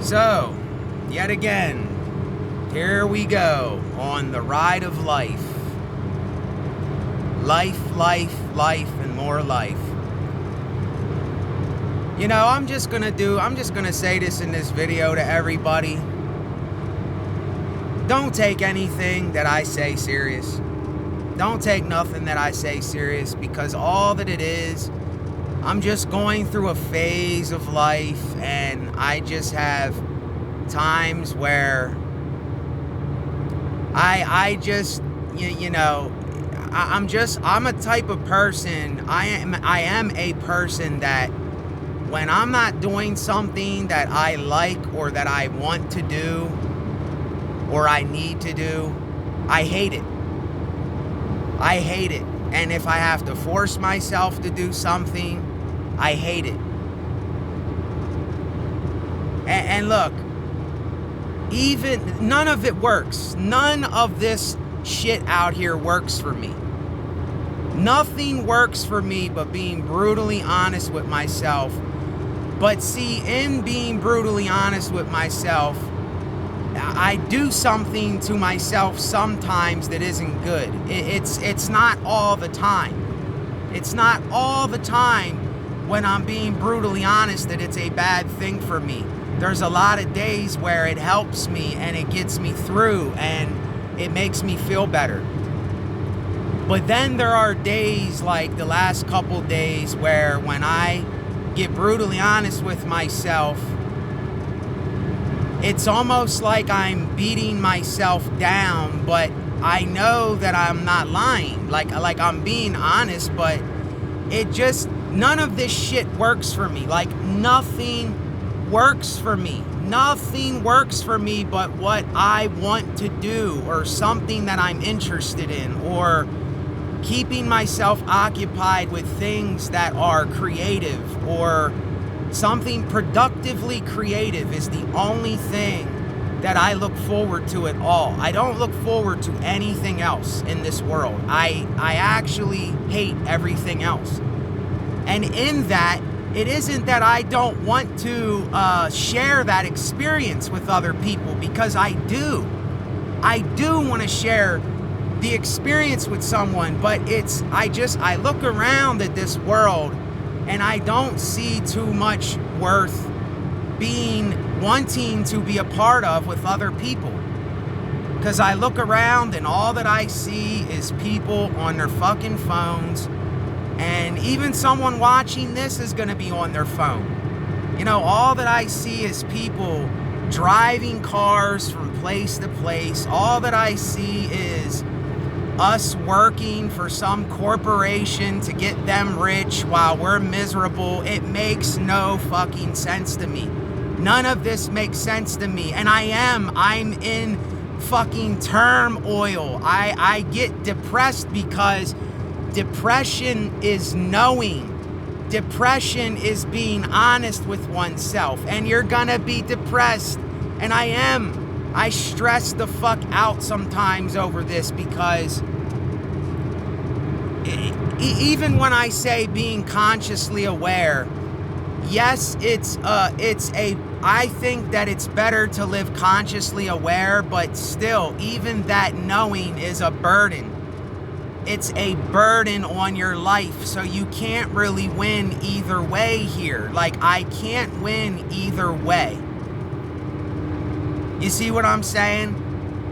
So, yet again, here we go on the ride of life. Life, life, life, and more life. You know, I'm just gonna say this in this video to everybody. Don't take anything that I say serious. Don't take nothing that I say serious, because all that it is, I'm just going through a phase of life, and I just have times where I'm a type of person, I am a person that when I'm not doing something that I like or that I want to do or I need to do, I hate it. I hate it. And if I have to force myself to do something, I hate it. And look, even none of it works. None of this shit out here works for me. Nothing works for me but being brutally honest with myself. But see, in being brutally honest with myself, I do something to myself sometimes that isn't good. It's not all the time. It's not all the time when I'm being brutally honest that it's a bad thing for me. There's a lot of days where it helps me and it gets me through and it makes me feel better. But then there are days like the last couple days where when I get brutally honest with myself, it's almost like I'm beating myself down, but I know that I'm not lying. Like I'm being honest, but none of this shit works for me. Like nothing works for me. Nothing works for me but what I want to do, or something that I'm interested in, or keeping myself occupied with things that are creative, or something productively creative is the only thing that I look forward to at all. I don't look forward to anything else in this world. I actually hate everything else. And in that, it isn't that I don't want to share that experience with other people, because I do. I do want to share the experience with someone, but I look around at this world and I don't see too much worth wanting to be a part of with other people. Because I look around and all that I see is people on their fucking phones, and even someone watching this is going to be on their phone. You know, all that I see is people driving cars from place to place. All that I see is us working for some corporation to get them rich while we're miserable. It makes no fucking sense to me. None of this makes sense to me. And I'm in fucking turmoil. I get depressed because depression is knowing. Depression is being honest with oneself. And you're gonna be depressed. And I am. I stress the fuck out sometimes over this, because even when I say being consciously aware, yes, I think that it's better to live consciously aware, but still, even that knowing is a burden. It's a burden on your life, so you can't really win either way here. Like, I can't win either way. You see what I'm saying?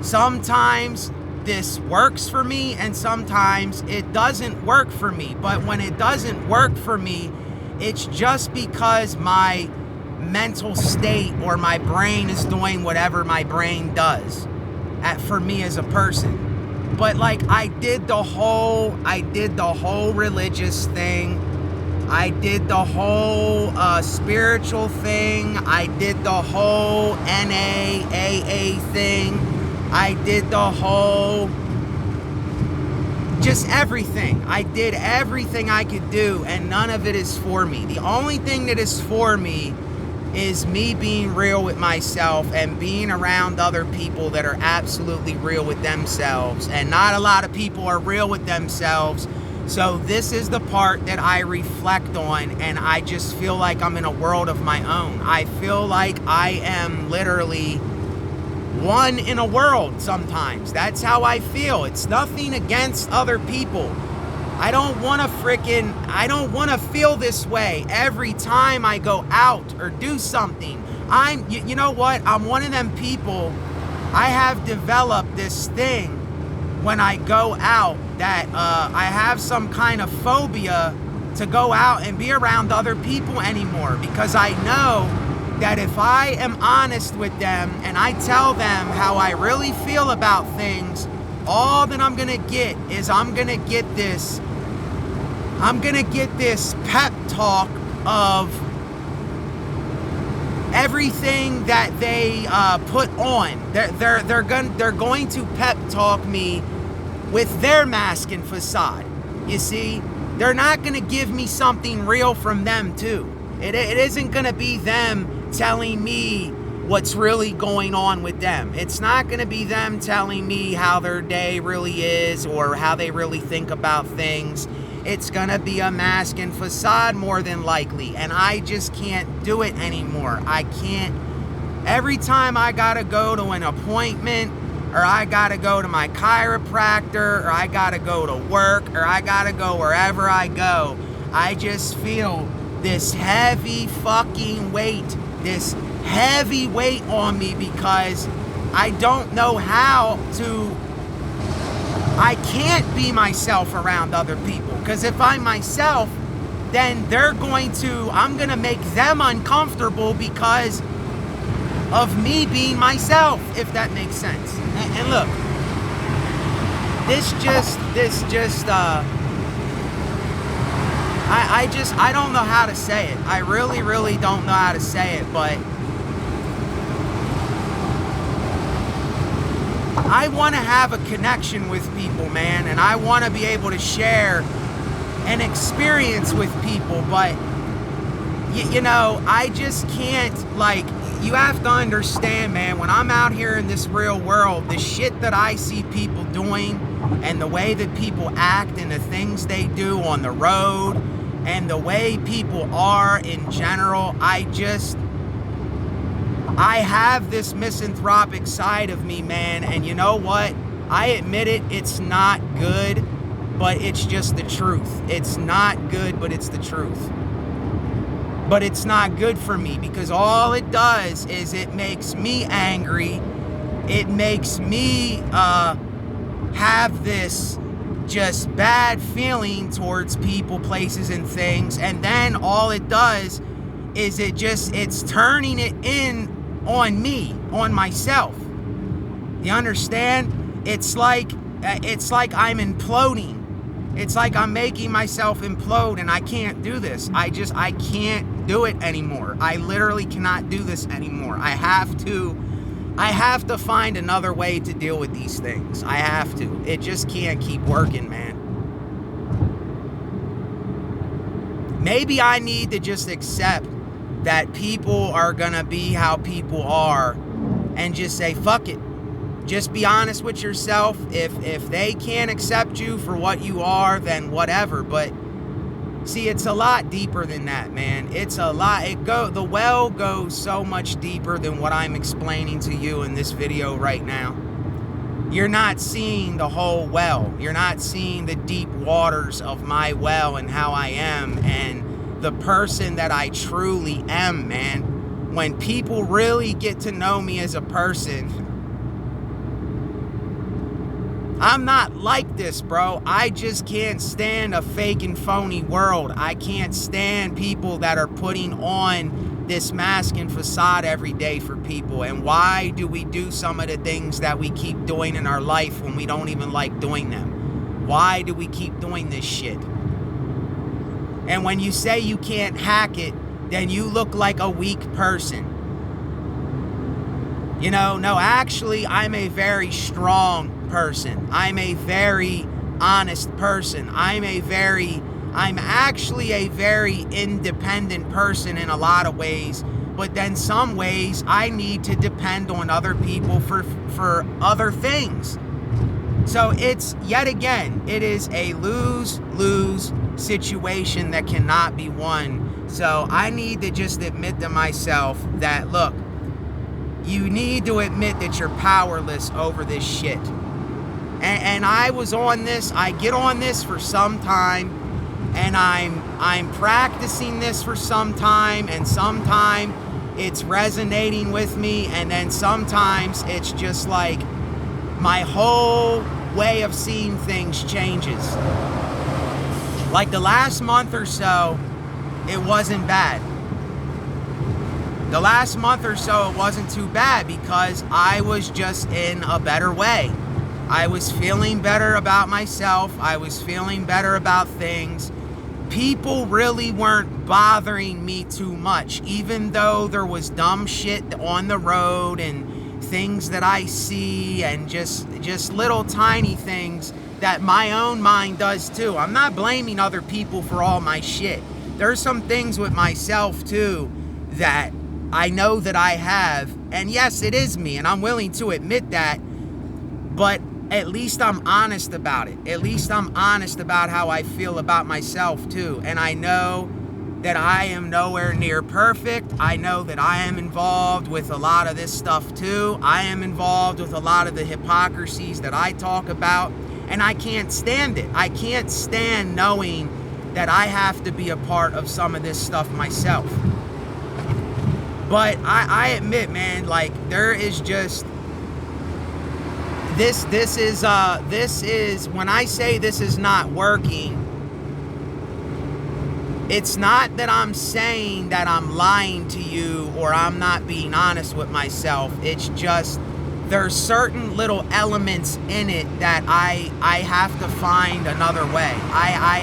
Sometimes this works for me and sometimes it doesn't work for me. But when it doesn't work for me, it's just because my mental state or my brain is doing whatever my brain does for me as a person. But like I did the whole religious thing. I did the whole spiritual thing. I did the whole NAAA thing. I did the whole, just everything. I did everything I could do, and none of it is for me. The only thing that is for me is me being real with myself and being around other people that are absolutely real with themselves. And not a lot of people are real with themselves. So this is the part that I reflect on, and I just feel like I'm in a world of my own. I feel like I am literally one in a world sometimes. That's how I feel. It's nothing against other people. I don't want to feel this way every time I go out or do something. You know what? I'm one of them people. I have developed this thing when I go out that I have some kind of phobia to go out and be around other people anymore, because I know that if I am honest with them and I tell them how I really feel about things, all that I'm gonna get is I'm gonna get this pep talk of everything that they put on. They're going to pep talk me with their mask and facade. You see, they're not going to give me something real from them too. It isn't going to be them telling me what's really going on with them. It's not going to be them telling me how their day really is or how they really think about things. It's going to be a mask and facade more than likely. And I just can't do it anymore. I can't. Every time I got to go to an appointment, or I got to go to my chiropractor, or I got to go to work, or I got to go wherever I go, I just feel this heavy fucking weight, this heavy weight on me, because I don't know how to. I can't be myself around other people, because if I'm myself, then I'm going to make them uncomfortable because of me being myself, if that makes sense. And look, I don't know how to say it. I really, really don't know how to say it, but I want to have a connection with people, man, and I want to be able to share an experience with people, but you know, I just can't, you have to understand, man, when I'm out here in this real world, the shit that I see people doing and the way that people act and the things they do on the road and the way people are in general, I have this misanthropic side of me, man, and you know what? I admit it, it's not good, but it's just the truth. It's not good, but it's the truth. But it's not good for me, because all it does is it makes me angry. It makes me have this just bad feeling towards people, places, and things. And then all it does is it's turning it in on me, on myself. You understand? It's like I'm imploding. It's like I'm making myself implode, and I can't do this. I can't do it anymore. I literally cannot do this anymore. I have to find another way to deal with these things. I have to. It just can't keep working, man. Maybe I need to just accept that people are gonna be how people are and just say, fuck it. Just be honest with yourself. If they can't accept you for what you are, then whatever. But see, it's a lot deeper than that, man. It's a lot. The well goes so much deeper than what I'm explaining to you in this video right now. You're not seeing the whole well. You're not seeing the deep waters of my well and how I am and the person that I truly am, man. When people really get to know me as a person, I'm not like this, bro. I just can't stand a fake and phony world. I can't stand people that are putting on this mask and facade every day for people. And why do we do some of the things that we keep doing in our life when we don't even like doing them? Why do we keep doing this shit? And when you say you can't hack it, then you look like a weak person. You know, no, actually, I'm a very strong person. I'm a very honest person. I'm actually a very independent person in a lot of ways, but then some ways I need to depend on other people for other things. So it's, yet again, it is a lose-lose situation that cannot be won. So I need to just admit to myself that, look, you need to admit that you're powerless over this shit. And I was on this, I get on this for some time, and I'm practicing this for some time, and sometime it's resonating with me, and then sometimes it's just like my whole way of seeing things changes. Like the last month or so, it wasn't bad. The last month or so, it wasn't too bad because I was just in a better way. I was feeling better about myself. I was feeling better about things. People really weren't bothering me too much, even though there was dumb shit on the road and things that I see and just little tiny things that my own mind does too. I'm not blaming other people for all my shit. There's some things with myself too that I know that I have, and yes, it is me, and I'm willing to admit that, but at least I'm honest about it. At least I'm honest about how I feel about myself too, and I know that I am nowhere near perfect. I know that I am involved with a lot of this stuff too. I am involved with a lot of the hypocrisies that I talk about, and I can't stand it. I can't stand knowing that I have to be a part of some of this stuff myself. But I admit, man, like, there is just, this is, when I say this is not working, it's not that I'm saying that I'm lying to you or I'm not being honest with myself. It's just, there's certain little elements in it that I have to find another way. I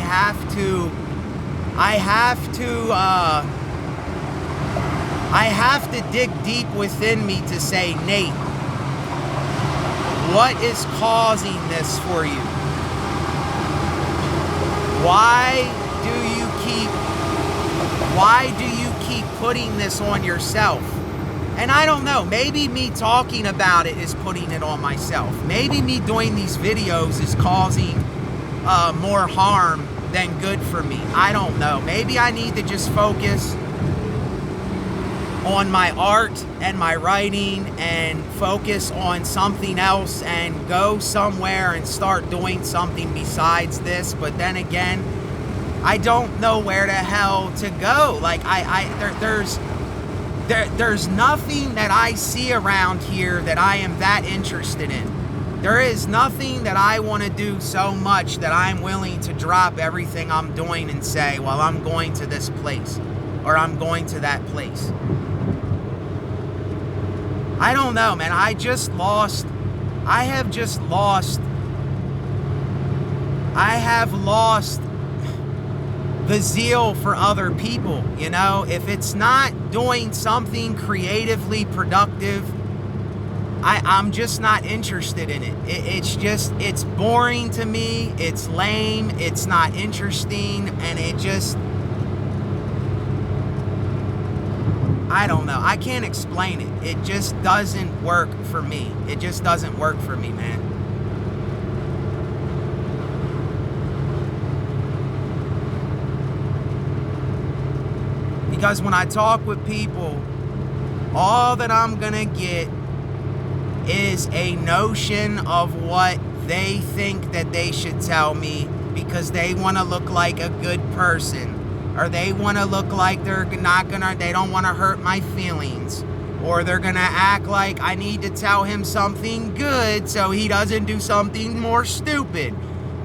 have to dig deep within me to say, Nate, what is causing this for you? Why do you keep putting this on yourself? And I don't know, maybe me talking about it is putting it on myself. Maybe me doing these videos is causing more harm than good for me. I don't know. Maybe I need to just focus on my art and my writing and focus on something else and go somewhere and start doing something besides this. But then again, I don't know where the hell to go. Like, there's nothing that I see around here that I am that interested in. There is nothing that I want to do so much that I'm willing to drop everything I'm doing and say, well, I'm going to this place or I'm going to that place. I don't know, man. I have just lost the zeal for other people, you know? If it's not doing something creatively productive, I'm just not interested in it. It's boring to me, it's lame, it's not interesting, and I don't know. I can't explain it. It just doesn't work for me. It just doesn't work for me, man. Because when I talk with people, all that I'm gonna get is a notion of what they think that they should tell me because they want to look like a good person, or they want to look like they don't want to hurt my feelings, or they're gonna act like I need to tell him something good so he doesn't do something more stupid.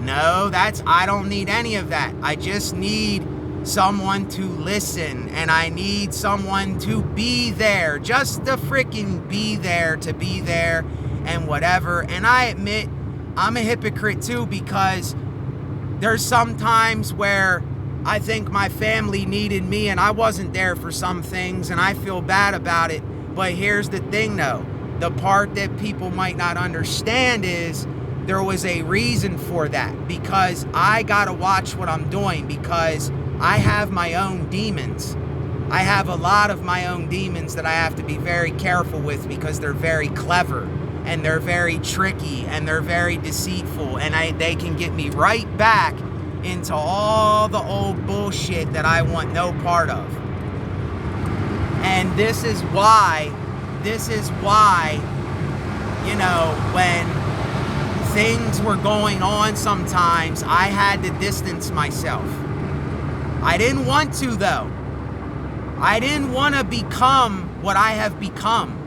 No, I don't need any of that. I just need someone to listen, and I need someone to be there, just to freaking be there, and whatever. And I admit I'm a hypocrite too, because there's some times where I think my family needed me and I wasn't there for some things, and I feel bad about it. But here's the thing though, the part that people might not understand is there was a reason for that, because I gotta watch what I'm doing, because I have my own demons. I have a lot of my own demons that I have to be very careful with because they're very clever. and they're very tricky, and they're very deceitful, and they can get me right back into all the old bullshit that I want no part of. And this is why, you know, when things were going on sometimes, I had to distance myself. I didn't want to, though. I didn't want to become what I have become.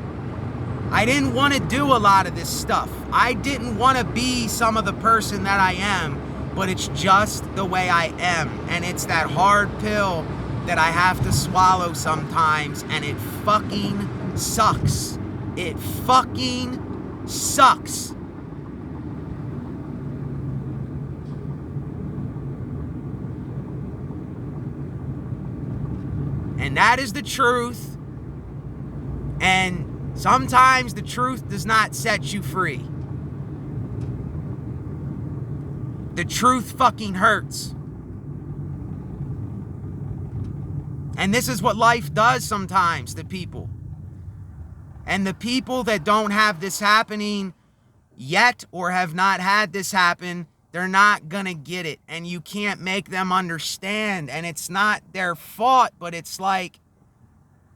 I didn't want to do a lot of this stuff. I didn't want to be some of the person that I am, but it's just the way I am. And it's that hard pill that I have to swallow sometimes, and it fucking sucks. It fucking sucks. And that is the truth. And sometimes the truth does not set you free. The truth fucking hurts. And this is what life does sometimes to people. And the people that don't have this happening yet, or have not had this happen, they're not gonna get it. And you can't make them understand. And it's not their fault, but it's like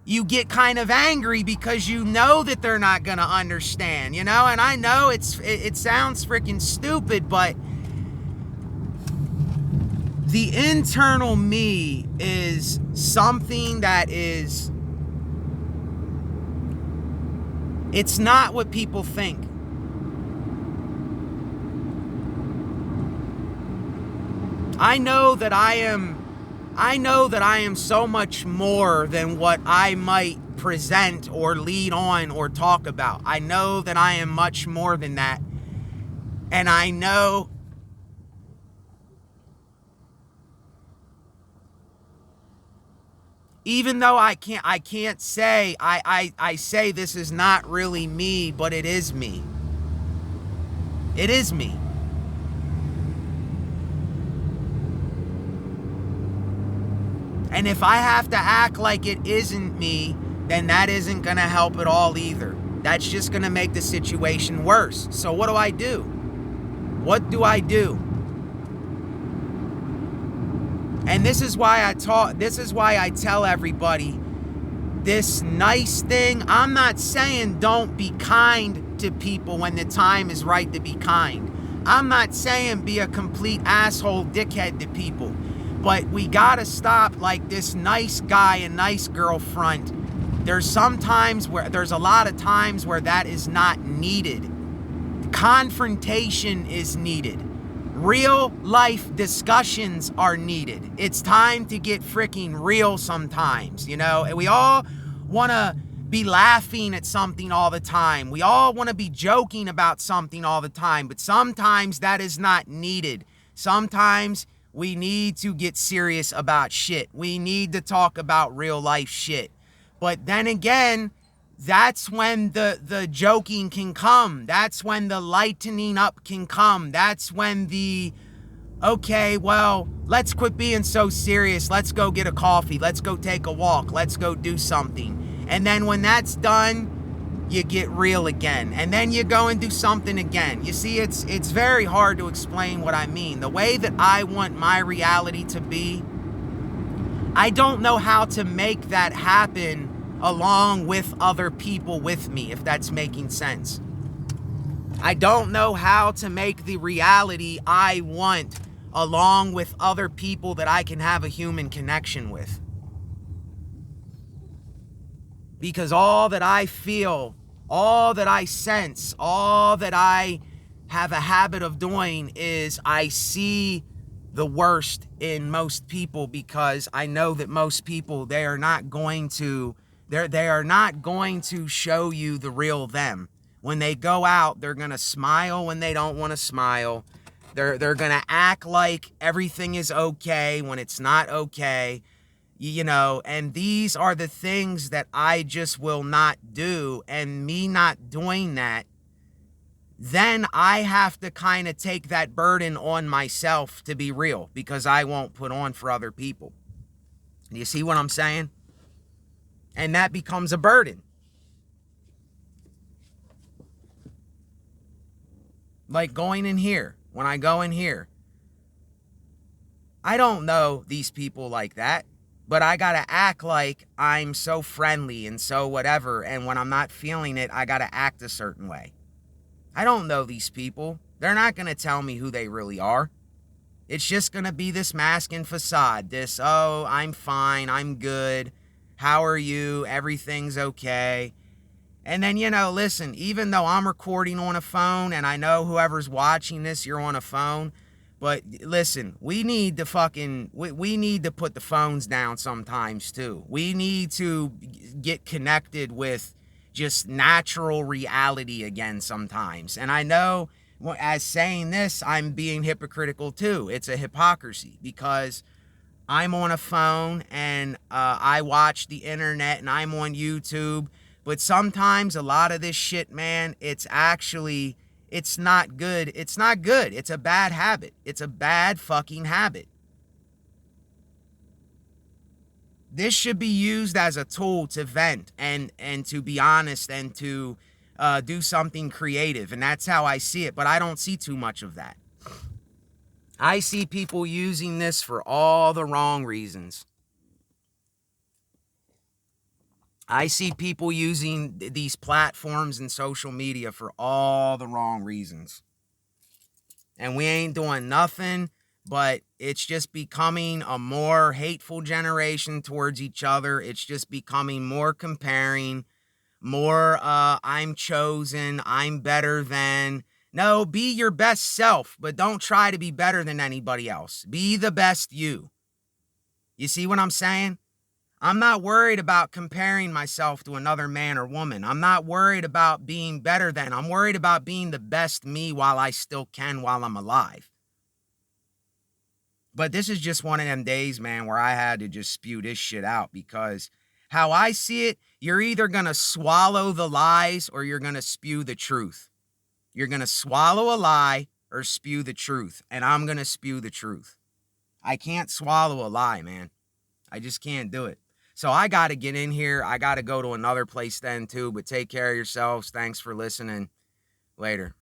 you get kind of angry because you know that they're not gonna understand, you know? And I know it sounds freaking stupid, but the internal me is something that is, it's not what people think. I know that I am so much more than what I might present or lead on or talk about. I know that I am much more than that. And I know even though I can't say, I say this is not really me, but it is me. It is me. And if I have to act like it isn't me, then that isn't going to help at all either. That's just going to make the situation worse. So what do I do? What do I do? And this is why I tell everybody this nice thing. I'm not saying don't be kind to people when the time is right to be kind. I'm not saying be a complete asshole dickhead to people. But we gotta stop like this nice guy and nice girl front. There's a lot of times where that is not needed. Confrontation is needed. Real life discussions are needed. It's time to get freaking real sometimes, you know? And we all wanna be laughing at something all the time. We all wanna be joking about something all the time, but sometimes that is not needed. Sometimes we need to get serious about shit. We need to talk about real life shit. But then again, that's when the joking can come. That's when the lightening up can come. That's when okay, well, let's quit being so serious. Let's go get a coffee. Let's go take a walk. Let's go do something. And then when that's done, you get real again. And then you go and do something again. You see, it's very hard to explain what I mean. The way that I want my reality to be, I don't know how to make that happen along with other people with me, if that's making sense. I don't know how to make the reality I want along with other people that I can have a human connection with. Because all that I feel, all that I sense, all that I have a habit of doing is I see the worst in most people, because I know that most people, they are not going to show you the real them. When they go out, they're going to smile when they don't want to smile. They're going to act like everything is okay when it's not okay. You know, and these are the things that I just will not do. And me not doing that, then I have to kind of take that burden on myself to be real, because I won't put on for other people. Do you see what I'm saying? And that becomes a burden. Like going in here, when I go in here, I don't know these people like that, but I gotta act like I'm so friendly and so whatever, and when I'm not feeling it, I gotta act a certain way. I don't know these people. They're not gonna tell me who they really are. It's just gonna be this mask and facade. This, oh, I'm fine, I'm good. How are you? Everything's okay. And then, listen, even though I'm recording on a phone and I know whoever's watching this, you're on a phone, but listen, we need we need to put the phones down sometimes too. We need to get connected with just natural reality again sometimes. And I know as saying this, I'm being hypocritical too. It's a hypocrisy because I'm on a phone and I watch the internet and I'm on YouTube. But sometimes a lot of this shit, man, it's not good. It's not good. It's a bad habit. It's a bad fucking habit. This should be used as a tool to vent and to be honest and to do something creative. And that's how I see it. But I don't see too much of that. I see people using this for all the wrong reasons. I see people using these platforms and social media for all the wrong reasons. And we ain't doing nothing, but it's just becoming a more hateful generation towards each other. It's just becoming more comparing, more I'm chosen, I'm better than. No, be your best self, but don't try to be better than anybody else. Be the best you. You see what I'm saying? I'm not worried about comparing myself to another man or woman. I'm not worried about being better than. I'm worried about being the best me while I still can, while I'm alive. But this is just one of them days, man, where I had to just spew this shit out because how I see it, you're either going to swallow the lies or you're going to spew the truth. You're going to swallow a lie or spew the truth. And I'm going to spew the truth. I can't swallow a lie, man. I just can't do it. So I got to get in here. I got to go to another place then too, but take care of yourselves. Thanks for listening. Later.